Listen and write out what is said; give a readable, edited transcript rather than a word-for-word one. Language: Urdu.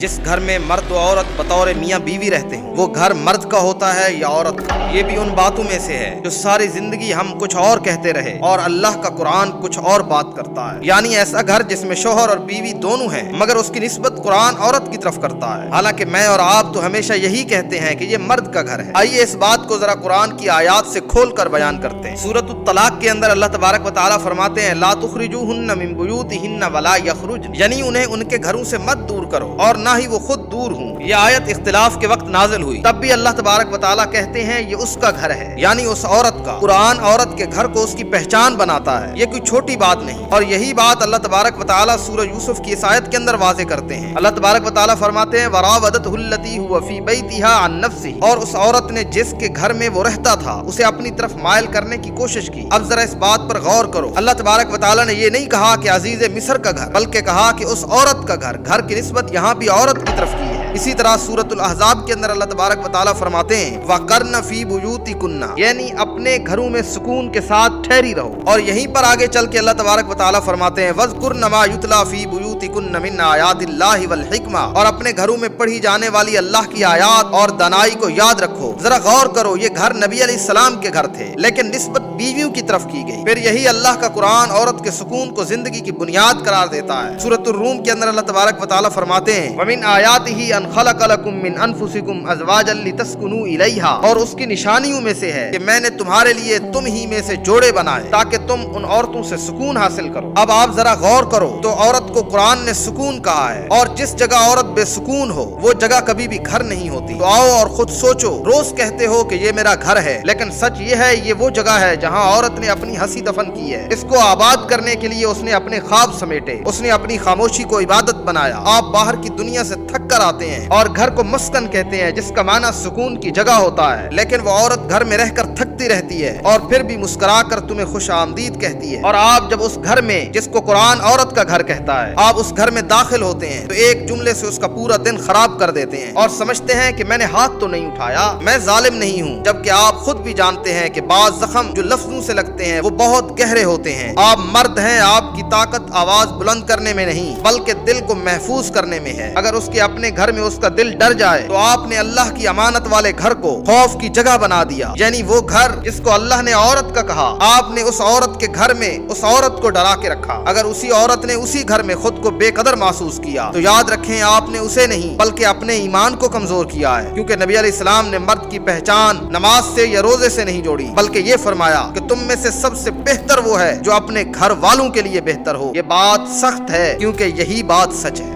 جس گھر میں مرد و عورت بطور میاں بیوی رہتے ہیں وہ گھر مرد کا ہوتا ہے یا عورت کا؟ یہ بھی ان باتوں میں سے ہے جو ساری زندگی ہم کچھ اور کہتے رہے اور اللہ کا قرآن کچھ اور بات کرتا ہے، یعنی ایسا گھر جس میں شوہر اور بیوی دونوں ہیں مگر اس کی نسبت قرآن عورت کی طرف کرتا ہے، حالانکہ میں اور آپ تو ہمیشہ یہی کہتے ہیں کہ یہ مرد کا گھر ہے۔ آئیے اس بات کو ذرا قرآن کی آیات سے کھول کر بیان کرتے ہیں۔ سورۃ الطلاق کے اندر اللہ تبارک و تعالیٰ فرماتے ہیں لا تخرجوہن من بیوتہن ولا یخرجن، یعنی انہیں ان کے گھروں سے مت دور کرو اور نہ ہی وہ خود دور ہوں۔ یہ آیت اختلاف کے وقت نازل ہوئی، تب بھی اللہ تبارک و تعالیٰ کہتے ہیں یہ اس کا گھر ہے، یعنی اس عورت کا۔ قرآن عورت کے گھر کو اس کی پہچان بناتا ہے، یہ کوئی چھوٹی بات نہیں، اور یہی بات اللہ تبارک و تعالیٰ سورہ یوسف کی اس آیت کے اندر واضح کرتے ہیں۔ اللہ تبارک و تعالیٰ فرماتے ہیں وراودتہ التی هو فی بیتہا عن نفسہ، اور اس عورت نے جس کے گھر میں وہ رہتا تھا اسے اپنی طرف مائل کرنے کی کوشش کی۔ اب ذرا اس بات پر غور کرو، اللہ تبارک و تعالیٰ نے یہ نہیں کہا کہ عزیز مصر کا گھر، بلکہ کہا کہ اس عورت کا گھر، گھر کی نسبت یہاں بھی عورت کی طرف کی ہے۔ اسی طرح سورۃ الاحزاب کے اندر اللہ تبارک و تعالیٰ فرماتے ہیں وَقَرْنَ فِي بُيُوتِكُنَّ، یعنی اپنے گھروں میں سکون کے ساتھ ٹھہری رہو۔ اور یہیں پر آگے چل کے اللہ تبارک و تعالیٰ فرماتے ہیں وَاذْكُرْنَ مَا يُتْلَى فِي بُيُوتِكُنَّ مِنْ آيَاتِ اللَّهِ وَالْحِكْمَةِ، اور اپنے گھروں میں پڑھی جانے والی اللہ کی آیات اور دانائی کو یاد رکھو۔ ذرا غور کرو، یہ گھر نبی علیہ السلام کے گھر تھے لیکن نسبت بیویوں کی طرف کی گئی۔ پھر یہی اللہ کا قرآن عورت کے سکون کو زندگی کی بنیاد قرار دیتا ہے۔ سورۃ الروم کے اندر اللہ تبارک و تعالیٰ فرماتے ہیں وَمِنْ آيَاتِهِ أَنْ خَلَقَ لَكُم مِّنْ أَنفُسِكُمْ أَزْوَاجًا لِتَسْكُنُوا إِلَيْهَا، اور اس کی نشانیوں میں سے ہے کہ میں نے تمہارے لیے تم ہی میں سے جوڑے بنائے تاکہ تم ان عورتوں سے سکون حاصل کرو۔ اب آپ ذرا غور کرو تو عورت کو قرآن نے سکون کہا ہے، اور جس جگہ عورت بے سکون ہو وہ جگہ کبھی بھی گھر نہیں ہوتی۔ تو آؤ اور خود سوچو، روز کہتے ہو کہ یہ میرا گھر ہے، لیکن سچ یہ ہے یہ وہ جگہ ہے جہاں عورت نے اپنی ہنسی دفن کی ہے۔ اس کو آباد کرنے کے لیے اس نے اپنے خواب سمیٹے، اس نے اپنی خاموشی کو عبادت بنایا۔ آپ باہر کی دنیا سے تھک کر آتے ہیں اور گھر کو مسکن کہتے ہیں جس کا معنی سکون کی جگہ ہوتا ہے، لیکن وہ عورت گھر میں رہ کر تھکتی رہتی ہے اور پھر بھی مسکرا کر تمہیں خوش آمدید کہتی ہے۔ اور آپ جب اس گھر میں جس کو قرآن عورت کا گھر کہتا ہے آپ اس گھر میں داخل ہوتے ہیں تو ایک جملے سے اس کا پورا دن خراب کر دیتے ہیں اور سمجھتے ہیں کہ میں نے ہاتھ تو نہیں اٹھایا، میں ظالم نہیں ہوں، جبکہ آپ خود بھی جانتے ہیں کہ بعض زخم جو لفظوں سے لگتے ہیں وہ بہت گہرے ہوتے ہیں۔ آپ مرد ہیں، آپ کی طاقت آواز بلند کرنے میں نہیں بلکہ دل کو محفوظ کرنے میں ہے۔ اگر اس کے اپنے گھر میں اس کا دل ڈر جائے تو آپ نے اللہ کی امانت والے گھر کو خوف کی جگہ بنا دیا، یعنی وہ گھر جس کو اللہ نے عورت کا کہا آپ نے اس عورت کے گھر میں اس عورت کو ڈرا کے رکھا۔ اگر اسی عورت نے اسی گھر میں خود کو بے قدر محسوس کیا تو یاد رکھیں آپ نے اسے نہیں بلکہ اپنے ایمان کو کمزور کیا ہے، کیونکہ نبی علیہ السلام نے مرد کی پہچان نماز سے یا روزے سے نہیں جوڑی بلکہ یہ فرمایا کہ تم میں سے سب سے بہتر وہ ہے جو اپنے گھر والوں کے لیے بہتر ہو۔ یہ بات سخت ہے کیونکہ یہی بات سچ ہے۔